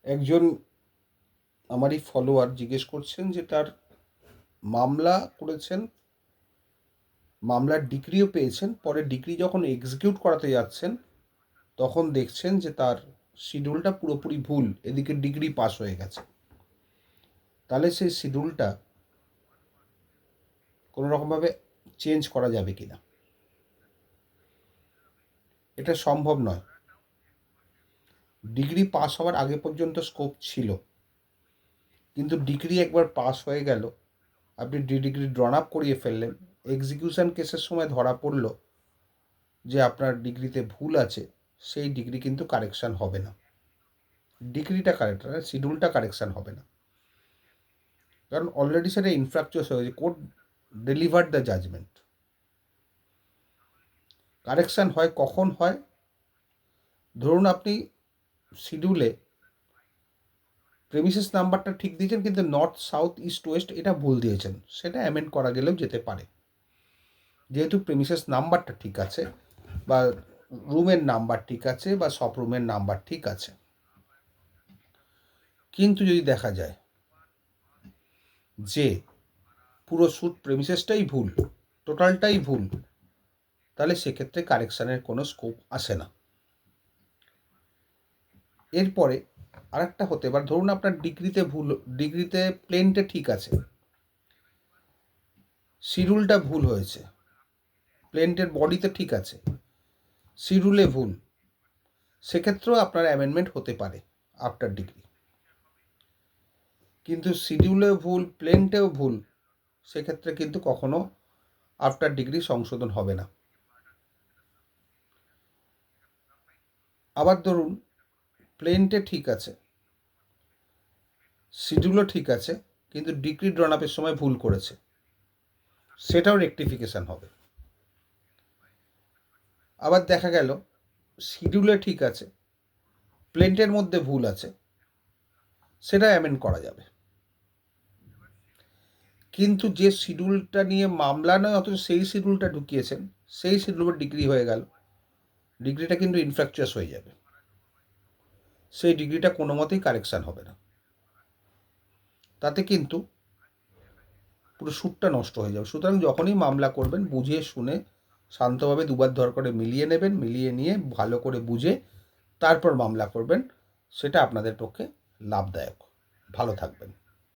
একজন আমারই ফলোয়ার জিজ্ঞেস করছেন যে তার মামলা করেছেন, মামলার ডিক্রিও পেয়েছেন, পরে ডিক্রি যখন এক্সিকিউট করাতে যাচ্ছেন তখন দেখছেন যে তার শিডিউলটা পুরোপুরি ভুল, এদিকে ডিগ্রি পাস হয়ে গেছে। তাহলে সেই শিডিউলটা কোনো রকমভাবে চেঞ্জ করা যাবে কি না? এটা সম্ভব নয়। ডিগ্রি পাস হওয়ার আগে পর্যন্ত স্কোপ ছিল, কিন্তু ডিগ্রি একবার পাস হয়ে গেল, আপনি ডিগ্রি ড্রন আপ করিয়ে ফেললেন, এক্সিকিউশন কেসের সময় ধরা পড়ল যে আপনার ডিগ্রিতে ভুল আছে, সেই ডিগ্রি কিন্তু কারেকশান হবে না। ডিগ্রিটা কারেক্ট, শিডিউলটা কারেকশান হবে না, কারণ অলরেডি সেটা ইনফ্রাকচুয়াস হয়ে গেছে। Court delivered the judgment. Correction হয় কখন হয়? ধরুন আপনি শিডিউলে প্রেমিসেস নাম্বারটা ঠিক দিয়েছেন, কিন্তু নর্থ সাউথ ইস্ট ওয়েস্ট এটা ভুল দিয়েছেন, সেটা অ্যামেন্ড করা গেলেও যেতে পারে। যেহেতু প্রেমিসেস নাম্বারটা ঠিক আছে, বা রুমের নাম্বার ঠিক আছে, বা সব রুমের নাম্বার ঠিক আছে, কিন্তু যদি দেখা যায় যে পুরো স্যুট প্রেমিসেসটাই ভুল, টোটালটাই ভুল, তাহলে সেক্ষেত্রে কারেকশানের কোনো স্কোপ আসে না। এরপরে আরেকটা হতে পারে, ধরুন আপনার ডিগ্রিতে ভুল, ডিগ্রিতে প্লেনটা ঠিক আছে, শিডিউলটা ভুল হয়েছে, প্লেনটের বডিতে ঠিক আছে, শিডিউলে ভুল, সেক্ষেত্রেও আপনার অ্যামেন্ডমেন্ট হতে পারে আফটার ডিগ্রি। কিন্তু শিডিউলেও ভুল, প্লেনটেও ভুল, সেক্ষেত্রে কিন্তু কখনো আফটার ডিগ্রি সংশোধন হবে না। আবার ধরুন প্লেনটে ঠিক আছে, শিডিউলও ঠিক আছে, কিন্তু ডিগ্রি ড্রন আপের সময় ভুল করেছে, সেটাও রেকটিফিকেশান হবে। আবার দেখা গেল শিডিউলে ঠিক আছে, প্লেনটের মধ্যে ভুল আছে, সেটা অ্যামেন্ড করা যাবে। কিন্তু যে শিডিউলটা নিয়ে মামলা নয়, অথচ সেই শিডিউলটা ঢুকিয়েছেন, সেই শিডিউলের ডিগ্রি হয়ে গেল, ডিগ্রিটা কিন্তু ইনফ্র্যাকচারাস হয়ে যাবে, সেই ডিগ্রিটা কোনো মতেই কারেকশান হবে না। তাতে কিন্তু পুরো শ্যুটটা নষ্ট হয়ে যাবে। সুতরাং যখনই মামলা করবেন বুঝে শুনে শান্তভাবে দুবার দর করে মিলিয়ে নেবেন, মিলিয়ে নিয়ে ভালো করে বুঝে তারপর মামলা করবেন, সেটা আপনাদের পক্ষে লাভদায়ক। ভালো থাকবেন।